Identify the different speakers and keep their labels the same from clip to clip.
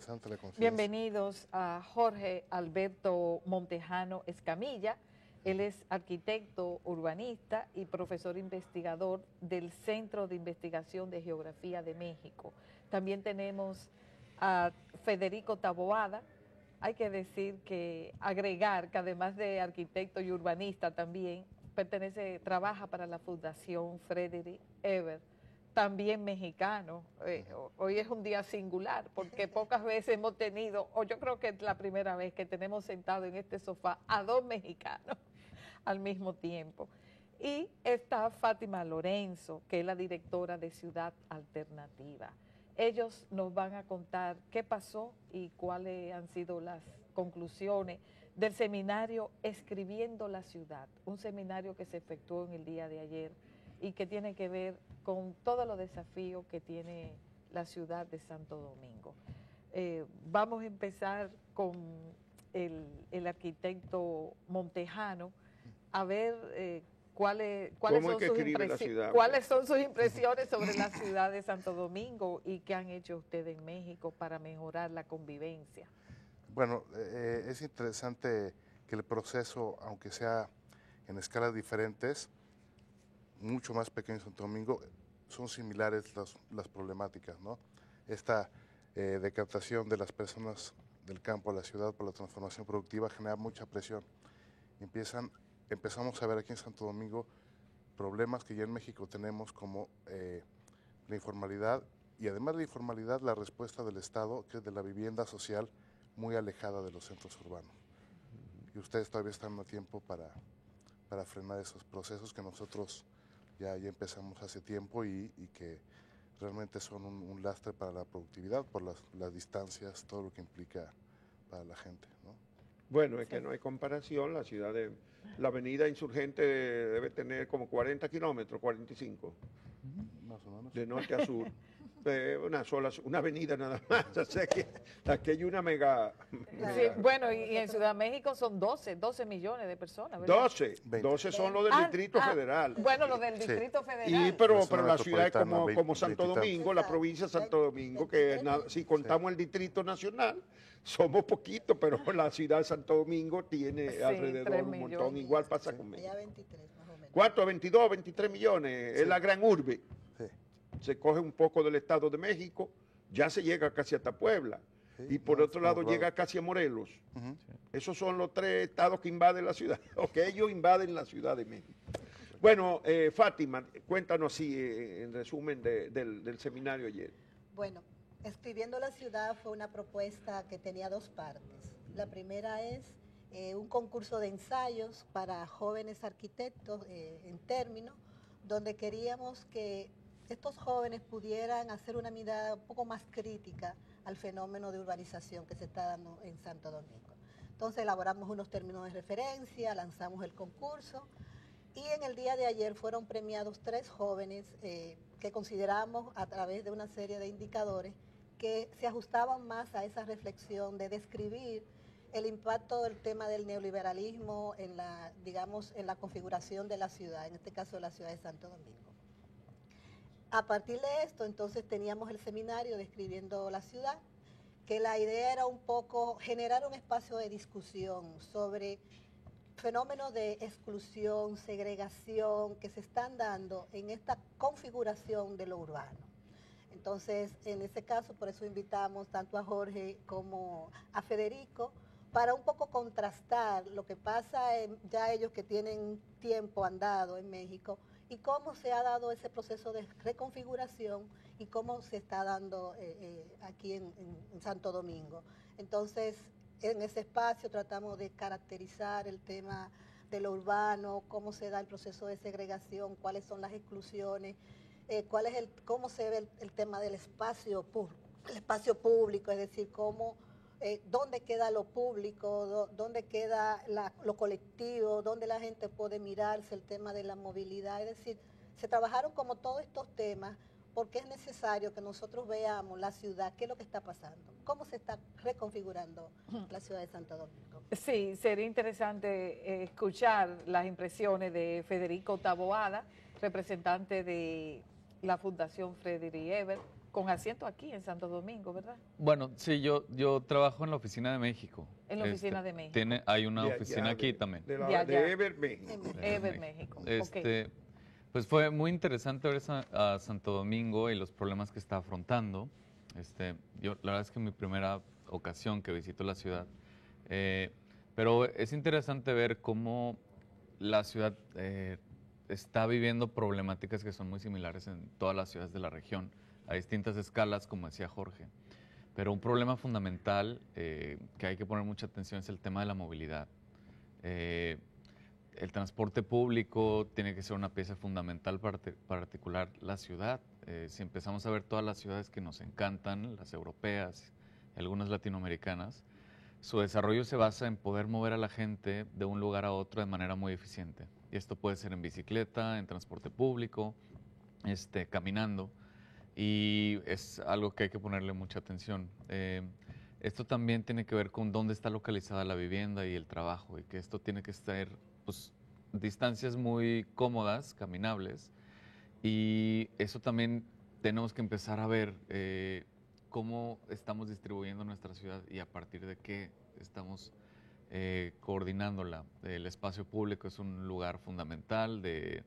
Speaker 1: interesante la coincidencia.
Speaker 2: Bienvenidos a Jorge Alberto Montejano Escamilla. Él es arquitecto, urbanista y profesor investigador del Centro de Investigación de Geografía de México. También tenemos a Federico Taboada. Hay que decir que agregar que además de arquitecto y urbanista también trabaja para la Fundación Frederick Ebert, también mexicano. Hoy es un día singular porque pocas veces hemos tenido, o yo creo que es la primera vez que tenemos sentado en este sofá a dos mexicanos al mismo tiempo. Y está Fátima Lorenzo, que es la directora de Ciudad Alternativa. Ellos nos van a contar qué pasó y cuáles han sido las conclusiones del seminario Escribiendo la Ciudad, un seminario que se efectuó en el día de ayer y que tiene que ver con todos los desafíos que tiene la ciudad de Santo Domingo. Vamos a empezar con el arquitecto Montejano, a ver cuáles son sus impresiones sobre la ciudad de Santo Domingo y qué han hecho ustedes en México para mejorar la convivencia.
Speaker 1: Bueno, es interesante que el proceso, aunque sea en escalas diferentes, mucho más pequeño en Santo Domingo, son similares las problemáticas, ¿no? Esta decantación de las personas del campo a la ciudad por la transformación productiva genera mucha presión. Empezamos a ver aquí en Santo Domingo problemas que ya en México tenemos como la informalidad y además de la informalidad la respuesta del Estado, que es de la vivienda social muy alejada de los centros urbanos. Y ustedes todavía están a tiempo para frenar esos procesos que nosotros ya empezamos hace tiempo y que realmente son un lastre para la productividad por las distancias, todo lo que implica para la gente, ¿no?
Speaker 3: Bueno, es que no hay comparación, la avenida Insurgente debe tener como 40 kilómetros, 45,
Speaker 1: más o menos.
Speaker 3: de norte a sur. Una avenida nada más, o sea que aquí hay una mega...
Speaker 2: Sí, bueno, y en Ciudad de México son 12 millones de personas, ¿verdad?
Speaker 3: 12 son los del Distrito Federal.
Speaker 2: Bueno, los del Distrito Federal.
Speaker 3: Pero la ciudad es como Santo Domingo, la provincia de Santo Domingo, que si contamos el Distrito Nacional, somos poquitos, pero la ciudad de Santo Domingo tiene alrededor un montón, igual pasa con México.
Speaker 4: 23 más o menos.
Speaker 3: ¿Cuánto? 22, 23 millones, es la gran urbe. Se coge un poco del Estado de México, ya se llega casi hasta Puebla, y por otro lado llega casi a Morelos. Esos son los tres estados que invaden la ciudad, o que ellos invaden la Ciudad de México. Bueno, Fátima, cuéntanos así, en resumen del seminario ayer.
Speaker 4: Bueno, Escribiendo la Ciudad fue una propuesta que tenía dos partes. La primera es un concurso de ensayos para jóvenes arquitectos en términos, donde queríamos que estos jóvenes pudieran hacer una mirada un poco más crítica al fenómeno de urbanización que se está dando en Santo Domingo. Entonces elaboramos unos términos de referencia, lanzamos el concurso y en el día de ayer fueron premiados 3 jóvenes que consideramos a través de una serie de indicadores que se ajustaban más a esa reflexión de describir el impacto del tema del neoliberalismo en la configuración de la ciudad, en este caso de la ciudad de Santo Domingo. A partir de esto, entonces, teníamos el seminario de Escribiendo la Ciudad, que la idea era un poco generar un espacio de discusión sobre fenómenos de exclusión, segregación que se están dando en esta configuración de lo urbano. Entonces, en ese caso, por eso invitamos tanto a Jorge como a Federico, para un poco contrastar lo que pasa ya ellos que tienen tiempo andado en México, y cómo se ha dado ese proceso de reconfiguración y cómo se está dando aquí en Santo Domingo. Entonces, en ese espacio tratamos de caracterizar el tema de lo urbano, cómo se da el proceso de segregación, cuáles son las exclusiones, cómo se ve el tema del espacio público, es decir, dónde queda lo público, dónde queda lo colectivo, dónde la gente puede mirarse, el tema de la movilidad. Es decir, se trabajaron como todos estos temas porque es necesario que nosotros veamos la ciudad, qué es lo que está pasando, cómo se está reconfigurando la ciudad de Santo Domingo.
Speaker 2: Sí, sería interesante escuchar las impresiones de Federico Taboada, representante de la Fundación Frederick Ebert, con asiento aquí en Santo Domingo, ¿verdad?
Speaker 5: Bueno, sí, yo trabajo en la oficina de México.
Speaker 2: En la oficina de México.
Speaker 5: Hay una oficina aquí también.
Speaker 3: De
Speaker 2: allá.
Speaker 3: Ever México.
Speaker 2: Ever México.
Speaker 5: Pues fue muy interesante ver a Santo Domingo y los problemas que está afrontando. La verdad es que es mi primera ocasión que visito la ciudad. Pero es interesante ver cómo la ciudad está viviendo problemáticas que son muy similares en todas las ciudades de la región, a distintas escalas, como decía Jorge. Pero un problema fundamental que hay que poner mucha atención es el tema de la movilidad. El transporte público tiene que ser una pieza fundamental para articular la ciudad. Si empezamos a ver todas las ciudades que nos encantan, las europeas, algunas latinoamericanas, su desarrollo se basa en poder mover a la gente de un lugar a otro de manera muy eficiente. Y esto puede ser en bicicleta, en transporte público, caminando. Y es algo que hay que ponerle mucha atención. Esto también tiene que ver con dónde está localizada la vivienda y el trabajo, y que esto tiene que estar, pues, distancias muy cómodas, caminables, y eso también tenemos que empezar a ver cómo estamos distribuyendo nuestra ciudad y a partir de qué estamos coordinándola. El espacio público es un lugar fundamental de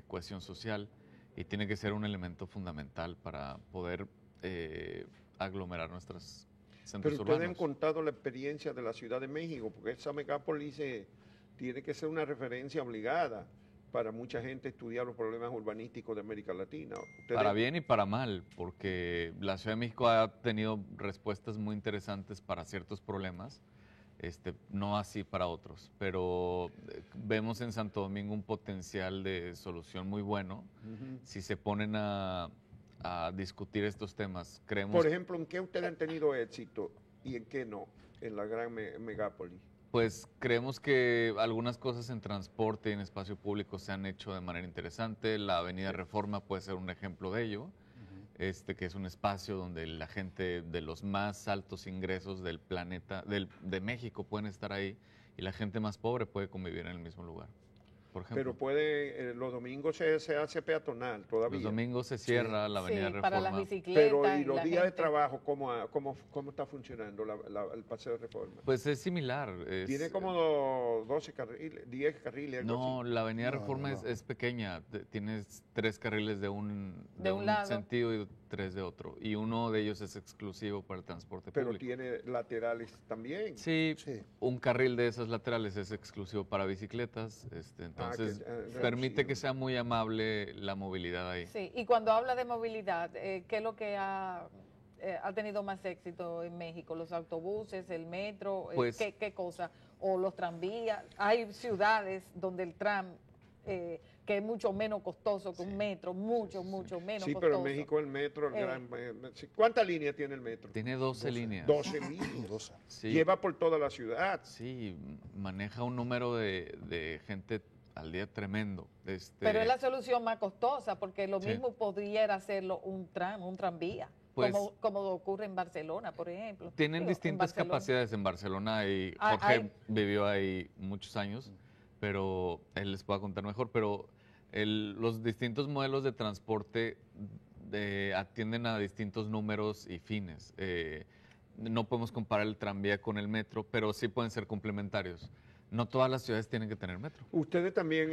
Speaker 5: cohesión social y tiene que ser un elemento fundamental para poder aglomerar nuestras centros urbanos.
Speaker 3: Pero ustedes han contado la experiencia de la Ciudad de México, porque esa megápolis tiene que ser una referencia obligada para mucha gente estudiar los problemas urbanísticos de América Latina.
Speaker 5: Para bien y para mal, porque la Ciudad de México ha tenido respuestas muy interesantes para ciertos problemas, no así para otros, pero vemos en Santo Domingo un potencial de solución muy bueno si se ponen a discutir estos temas.
Speaker 3: Por ejemplo, ¿en qué ustedes han tenido éxito y en qué no en la gran megápolis?
Speaker 5: Pues creemos que algunas cosas en transporte y en espacio público se han hecho de manera interesante. La Avenida Reforma puede ser un ejemplo de ello, que es un espacio donde la gente de los más altos ingresos del planeta, de México, pueden estar ahí y la gente más pobre puede convivir en el mismo lugar. Por ejemplo.
Speaker 3: Pero los domingos se hace peatonal todavía.
Speaker 5: Los domingos se cierra la Avenida Reforma.
Speaker 2: Para las bicicletas.
Speaker 3: Pero ¿y los días de trabajo cómo está funcionando el paseo de Reforma?
Speaker 5: Pues es similar.
Speaker 3: Tiene como 12 carriles, 10 carriles.
Speaker 5: No, la Avenida Reforma es pequeña. Tienes 3 carriles de un
Speaker 2: lado.
Speaker 5: sentido y 3 de otro. Y uno de ellos es exclusivo para el transporte público.
Speaker 3: Pero tiene laterales también.
Speaker 5: Sí, un carril de esas laterales es exclusivo para bicicletas. Entonces, permite que sea muy amable la movilidad ahí.
Speaker 2: Sí, y cuando habla de movilidad, ¿qué es lo que ha tenido más éxito en México? ¿Los autobuses, el metro?
Speaker 5: Pues,
Speaker 2: ¿qué cosa? ¿O los tranvías? Hay ciudades donde el tram, que es mucho menos costoso que un metro, mucho menos costoso.
Speaker 3: Sí, pero en México el metro, ¿cuántas líneas tiene el metro?
Speaker 5: Tiene 12 líneas.
Speaker 3: 12 líneas.
Speaker 5: Sí.
Speaker 3: Lleva por toda la ciudad.
Speaker 5: Sí, maneja un número de gente al día tremendo.
Speaker 2: Pero es la solución más costosa, porque lo mismo podría hacerlo un tranvía, pues, como ocurre en Barcelona, por ejemplo.
Speaker 5: Tienen distintas capacidades en Barcelona y Jorge vivió ahí muchos años, pero él les puede contar mejor, pero los distintos modelos de transporte atienden a distintos números y fines. No podemos comparar el tranvía con el metro, pero sí pueden ser complementarios. No todas las ciudades tienen que tener metro.
Speaker 3: Ustedes también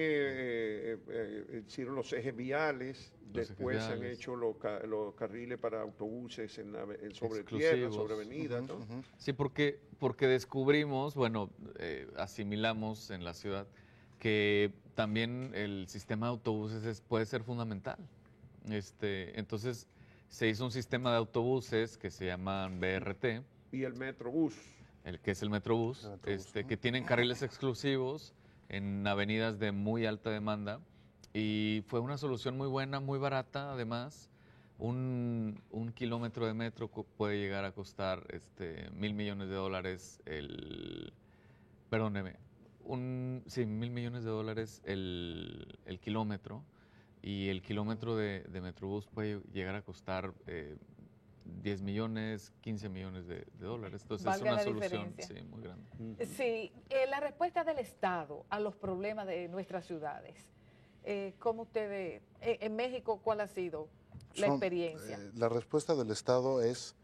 Speaker 3: hicieron los ejes viales, después han hecho los carriles para autobuses sobre tierra, sobre avenidas, ¿no?
Speaker 5: Sí, porque descubrimos, asimilamos en la ciudad que también el sistema de autobuses puede ser fundamental. Entonces se hizo un sistema de autobuses que se llaman BRT.
Speaker 3: Y el Metrobús.
Speaker 5: Que es el Metrobús, que tienen carriles exclusivos en avenidas de muy alta demanda, y fue una solución muy buena, muy barata. Además, un kilómetro de metro puede llegar a costar $1,000 millones $1,000 millones el kilómetro, y el kilómetro de Metrobús puede llegar a costar 10 millones, 15 millones de dólares. Entonces
Speaker 2: Valga
Speaker 5: es una solución muy grande.
Speaker 2: Sí, la respuesta del Estado a los problemas de nuestras ciudades. ¿Cómo ustedes, en México, cuál ha sido la experiencia?
Speaker 1: La respuesta del Estado es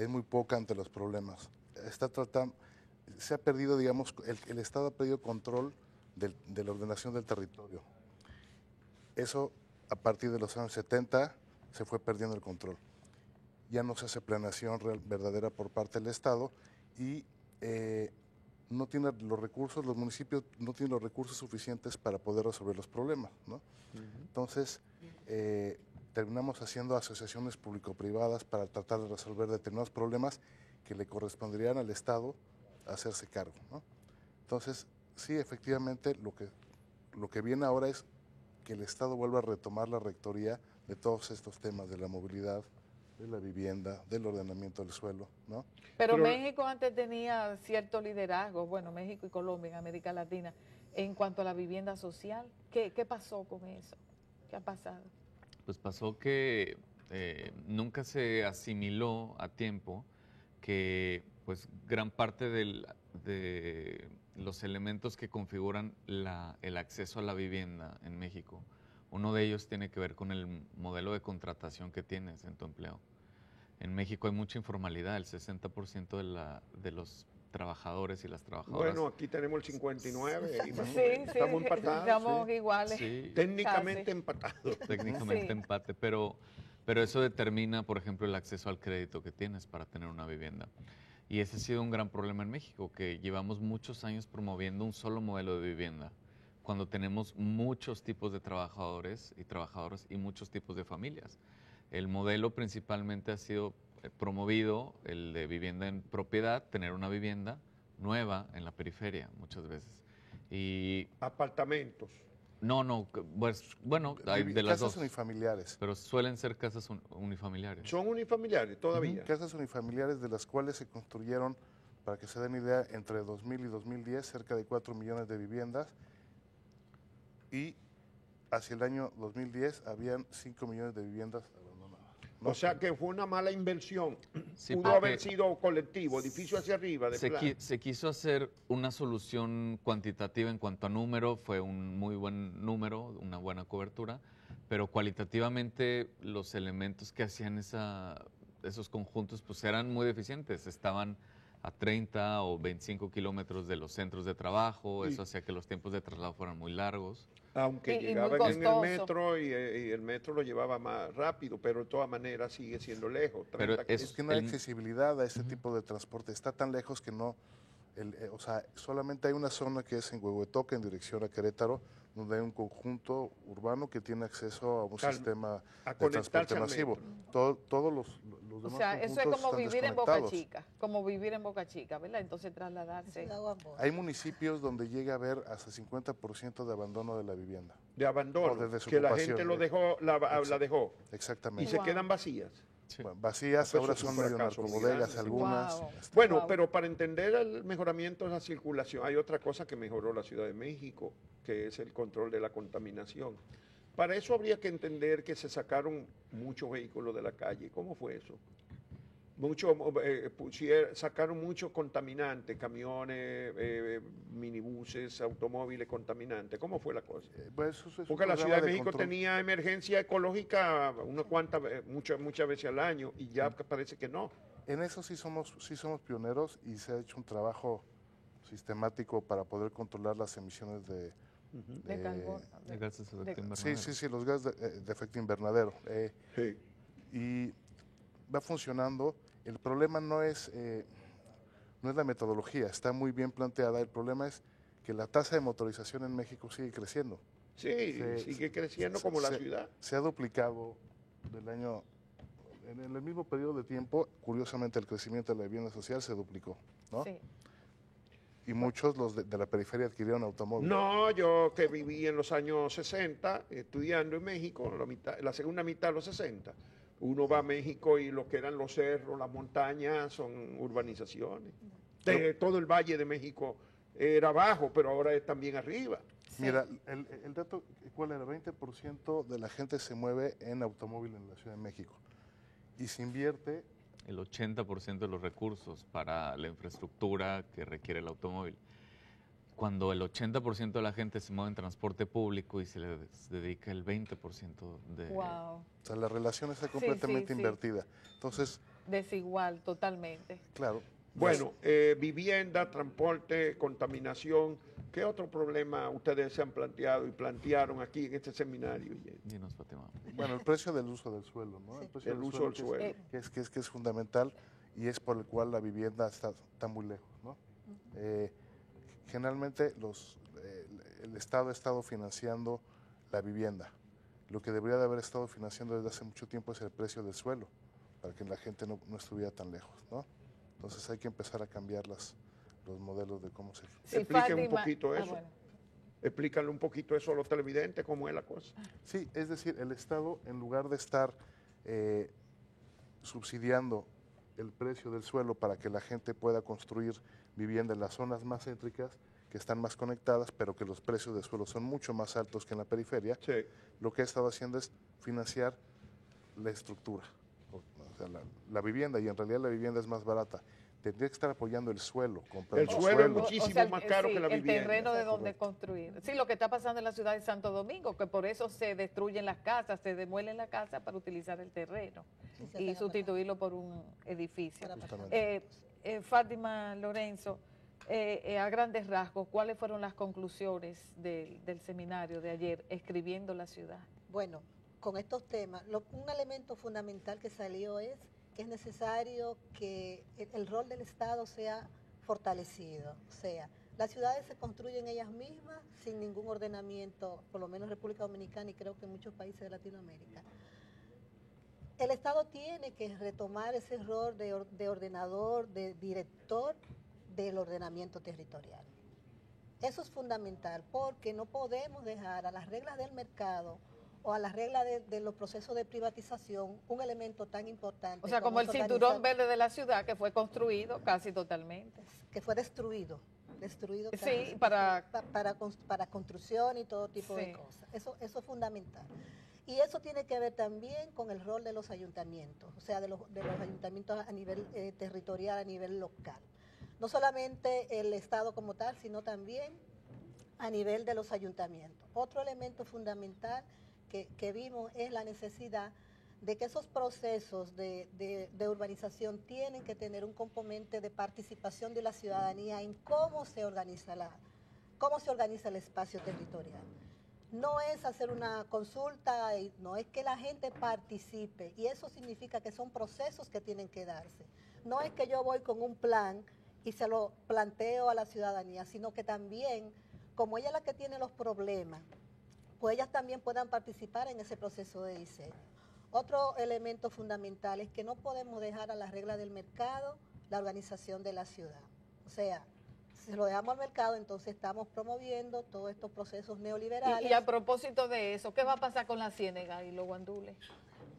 Speaker 1: muy poca ante los problemas. Se ha perdido, digamos, el Estado ha perdido control de la ordenación del territorio. Eso, a partir de los años 70, se fue perdiendo el control. Ya no se hace planeación verdadera por parte del Estado y no tiene los recursos, los municipios no tienen los recursos suficientes para poder resolver los problemas, ¿no? Entonces, terminamos haciendo asociaciones público-privadas para tratar de resolver determinados problemas que le corresponderían al Estado hacerse cargo, ¿no? Entonces, sí, efectivamente, lo que viene ahora es que el Estado vuelva a retomar la rectoría de todos estos temas de la movilidad, de la vivienda, del ordenamiento del suelo, ¿no?
Speaker 2: Pero México antes tenía cierto liderazgo, bueno, México y Colombia en América Latina, en cuanto a la vivienda social. ¿Qué pasó con eso? ¿Qué ha pasado?
Speaker 5: Pues pasó que nunca se asimiló a tiempo que pues gran parte de los elementos que configuran el acceso a la vivienda en México, uno de ellos tiene que ver con el modelo de contratación que tienes en tu empleo. En México hay mucha informalidad, el 60% de los trabajadores y las trabajadoras.
Speaker 3: Bueno, aquí tenemos el 59 y más
Speaker 2: Sí,
Speaker 3: estamos empatados.
Speaker 2: Estamos iguales.
Speaker 5: Sí,
Speaker 3: técnicamente empatados.
Speaker 5: técnicamente empate, pero eso determina, por ejemplo, el acceso al crédito que tienes para tener una vivienda. Y ese ha sido un gran problema en México, que llevamos muchos años promoviendo un solo modelo de vivienda, cuando tenemos muchos tipos de trabajadores y trabajadoras y muchos tipos de familias. El modelo principalmente ha sido promovido, el de vivienda en propiedad, tener una vivienda nueva en la periferia muchas veces. Y
Speaker 3: apartamentos.
Speaker 5: no, pues, bueno, hay de las dos.
Speaker 1: Casas unifamiliares.
Speaker 5: Pero suelen ser casas unifamiliares.
Speaker 3: ¿Son unifamiliares todavía?
Speaker 1: Casas unifamiliares de las cuales se construyeron, para que se den idea, entre 2000 y 2010, cerca de 4 millones de viviendas. Y hacia el año 2010 habían 5 millones de viviendas abandonadas.
Speaker 3: O sea que fue una mala inversión.
Speaker 5: Sí,
Speaker 3: pudo haber sido colectivo, edificio hacia arriba.
Speaker 5: Se quiso hacer una solución cuantitativa en cuanto a número, fue un muy buen número, una buena cobertura, pero cualitativamente los elementos que hacían esos conjuntos pues eran muy deficientes, estaban a 30 o 25 kilómetros de los centros de trabajo, eso hacía que los tiempos de traslado fueran muy largos.
Speaker 3: Aunque llegaban en el metro y el metro lo llevaba más rápido, pero de todas maneras sigue siendo lejos.
Speaker 1: Pero es que no hay accesibilidad a ese tipo de transporte, está tan lejos que no, o sea, solamente hay una zona que es en Huehuetoca, en dirección a Querétaro, donde hay un conjunto urbano que tiene acceso a un sistema de transporte masivo. Todos los demás,
Speaker 2: o sea, eso es como vivir en Boca Chica, ¿verdad? Entonces trasladarse.
Speaker 1: Hay municipios donde llega a haber hasta 50% de abandono de la vivienda.
Speaker 3: De abandono, que la gente lo dejó, la dejó.
Speaker 1: Exactamente.
Speaker 3: Y se quedan vacías.
Speaker 1: Sí. Bueno, vacías, ahora son medio narcobodegas algunas.
Speaker 2: Wow.
Speaker 3: Bueno, pero para entender el mejoramiento de la circulación, hay otra cosa que mejoró la Ciudad de México, que es el control de la contaminación. Para eso habría que entender que se sacaron muchos vehículos de la calle. ¿Cómo fue eso? Sacaron muchos contaminantes, camiones, minibuses, automóviles contaminantes. ¿Cómo fue la cosa?
Speaker 1: Pues
Speaker 3: porque la Ciudad de México tenía emergencia ecológica muchas veces al año y ya parece que no.
Speaker 1: En eso sí somos pioneros y se ha hecho un trabajo sistemático para poder controlar las emisiones de
Speaker 2: carbono.
Speaker 5: De gases de efecto invernadero.
Speaker 1: Sí, los gases de efecto invernadero.
Speaker 3: Sí.
Speaker 1: Y va funcionando. El problema no es la metodología, está muy bien planteada. El problema es que la tasa de motorización en México sigue creciendo.
Speaker 3: Sí, sigue creciendo como la ciudad.
Speaker 1: Se ha duplicado en el mismo periodo de tiempo. Curiosamente, el crecimiento de la vivienda social se duplicó, ¿no? Sí. Y muchos los de la periferia adquirieron automóviles.
Speaker 3: No, yo que viví en los años 60, estudiando en México, la segunda mitad de los 60, uno va a México y lo que eran los cerros, las montañas, son urbanizaciones. Todo el Valle de México era abajo, pero ahora es también arriba.
Speaker 1: Sí. Mira, el dato, ¿cuál era? 20% de la gente se mueve en automóvil en la Ciudad de México. Y se invierte
Speaker 5: el 80% de los recursos para la infraestructura que requiere el automóvil. cuando el 80% de la gente se mueve en transporte público y se les dedica el 20% de...
Speaker 2: Wow.
Speaker 1: O sea, la relación está completamente invertida. Entonces...
Speaker 2: Desigual, totalmente.
Speaker 1: Claro.
Speaker 3: Bueno, vivienda, transporte, contaminación. ¿Qué otro problema ustedes se han planteado y plantearon aquí en este seminario?
Speaker 5: Dinos, Fátima.
Speaker 1: Bueno, el precio del uso del suelo, ¿no?
Speaker 4: Sí.
Speaker 1: El precio
Speaker 3: El
Speaker 1: del
Speaker 3: uso
Speaker 1: suelo,
Speaker 3: del suelo.
Speaker 1: que es fundamental y es por el cual la vivienda está muy lejos, ¿no? Generalmente el Estado ha estado financiando la vivienda. Lo que debería de haber estado financiando desde hace mucho tiempo es el precio del suelo, para que la gente no estuviera tan lejos, ¿no? Entonces hay que empezar a cambiar los modelos de cómo se...
Speaker 2: Sí,
Speaker 3: Expliquen
Speaker 2: Fátima,
Speaker 3: un poquito eso.
Speaker 2: bueno.
Speaker 3: Explícanle un poquito eso a los televidentes, cómo es la cosa.
Speaker 1: Sí, es decir, el Estado, en lugar de estar subsidiando el precio del suelo para que la gente pueda construir vivienda en las zonas más céntricas, que están más conectadas, pero que los precios de suelo son mucho más altos que en la periferia,
Speaker 3: Sí.
Speaker 1: lo que ha estado haciendo es financiar la estructura, o sea, la vivienda, y en realidad la vivienda es más barata. Tendría que estar apoyando el suelo, comprando
Speaker 3: El suelo es muchísimo más caro que la
Speaker 2: el
Speaker 3: vivienda.
Speaker 2: terreno de donde construir. Sí, lo que está pasando en la ciudad de Santo Domingo, que por eso se destruyen las casas, se demuelen las casas para utilizar el terreno y sustituirlo por un edificio. Fátima Lorenzo, a grandes rasgos, ¿cuáles fueron las conclusiones del seminario de ayer, Escribiendo la Ciudad?
Speaker 4: Bueno, con estos temas, un elemento fundamental que salió es que es necesario que el rol del Estado sea fortalecido. O sea, las ciudades se construyen ellas mismas sin ningún ordenamiento, por lo menos en República Dominicana y creo que en muchos países de Latinoamérica. El Estado tiene que retomar ese rol de ordenador, de director del ordenamiento territorial. Eso es fundamental porque no podemos dejar a las reglas del mercado o a las reglas de los procesos de privatización un elemento tan importante.
Speaker 2: O sea, como el cinturón verde de la ciudad que fue construido casi totalmente.
Speaker 4: Que fue destruido
Speaker 2: sí,
Speaker 4: casi, para construcción y todo tipo de cosas. Eso es fundamental. Y eso tiene que ver también con el rol de los ayuntamientos, o sea, de los ayuntamientos a nivel territorial, a nivel local. No solamente el Estado como tal, sino también a nivel de los ayuntamientos. Otro elemento fundamental que vimos es la necesidad de que esos procesos de urbanización tienen que tener un componente de participación de la ciudadanía en cómo se organiza el espacio territorial. No es hacer una consulta, no es que la gente participe, y eso significa que son procesos que tienen que darse. No es que yo voy con un plan y se lo planteo a la ciudadanía, sino que también, como ella es la que tiene los problemas, pues ellas también puedan participar en ese proceso de diseño. Otro elemento fundamental es que no podemos dejar a las reglas del mercado la organización de la ciudad. O sea, si lo dejamos al mercado, entonces estamos promoviendo todos estos procesos neoliberales.
Speaker 2: Y a propósito de eso, ¿qué va a pasar con la Ciénega y los guandules?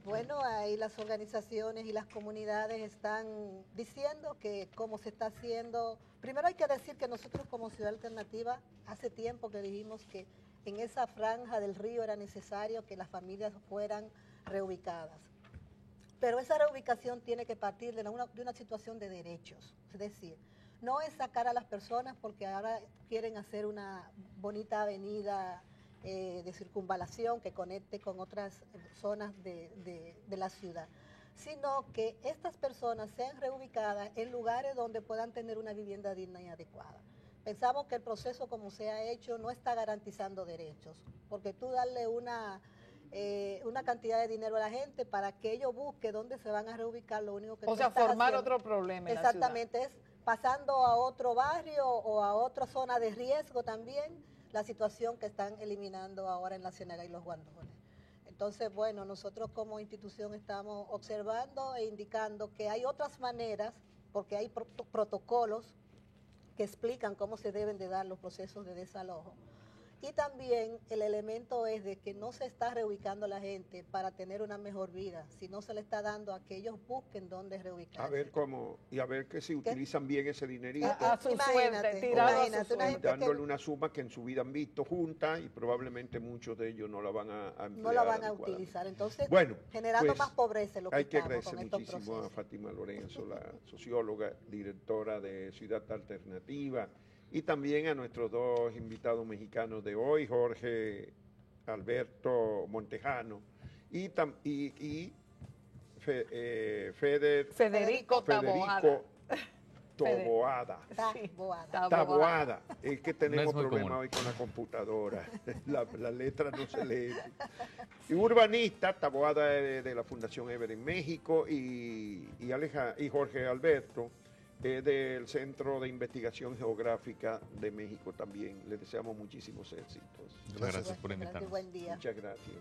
Speaker 4: Bueno, ahí las organizaciones y las comunidades están diciendo que cómo se está haciendo. Primero hay que decir que nosotros como Ciudad Alternativa, hace tiempo que dijimos que en esa franja del río era necesario que las familias fueran reubicadas. Pero esa reubicación tiene que partir de una situación de derechos. Es decir, no es sacar a las personas porque ahora quieren hacer una bonita avenida de circunvalación que conecte con otras zonas de la ciudad, sino que estas personas sean reubicadas en lugares donde puedan tener una vivienda digna y adecuada. Pensamos que el proceso como se ha hecho no está garantizando derechos, porque tú darle una cantidad de dinero a la gente para que ellos busquen dónde se van a reubicar, lo único que
Speaker 2: o sea, formar otro problema en la ciudad.
Speaker 4: Exactamente, es pasando a otro barrio o a otra zona de riesgo también, la situación que están eliminando ahora en la Ciénega y los Guandules. Entonces, bueno, nosotros como institución estamos observando e indicando que hay otras maneras, porque hay protocolos que explican cómo se deben de dar los procesos de desalojo. Y también el elemento es de que no se está reubicando a la gente para tener una mejor vida, sino se le está dando a que ellos busquen dónde reubicarse.
Speaker 3: A ver cómo, y a ver que si utilizan bien ese dinerito.
Speaker 2: A su suerte, tirado a su suerte.
Speaker 3: Dándole una suma que en su vida han visto juntas y probablemente muchos de ellos no la van a emplear.
Speaker 4: No la van a utilizar. Entonces,
Speaker 3: bueno,
Speaker 4: generando
Speaker 3: pues,
Speaker 4: más pobreza. Lo que
Speaker 3: hay que agradecer
Speaker 4: con estos
Speaker 3: muchísimo
Speaker 4: procesos.
Speaker 3: a Fátima Lorenzo, la socióloga, directora de Ciudad Alternativa, y también a nuestros dos invitados mexicanos de hoy, Jorge Alberto Montejano y
Speaker 2: Federico Taboada.
Speaker 3: Taboada. Es que tenemos
Speaker 5: No es muy
Speaker 3: problemas
Speaker 5: común
Speaker 3: hoy con la computadora. La letra no se lee. Y urbanista, Taboada de la Fundación Ever en México y Jorge Alberto del Centro de Investigación Geográfica de México también. Les deseamos muchísimos éxitos.
Speaker 5: Muchas gracias por invitarnos.
Speaker 4: Buen día.
Speaker 3: Muchas gracias.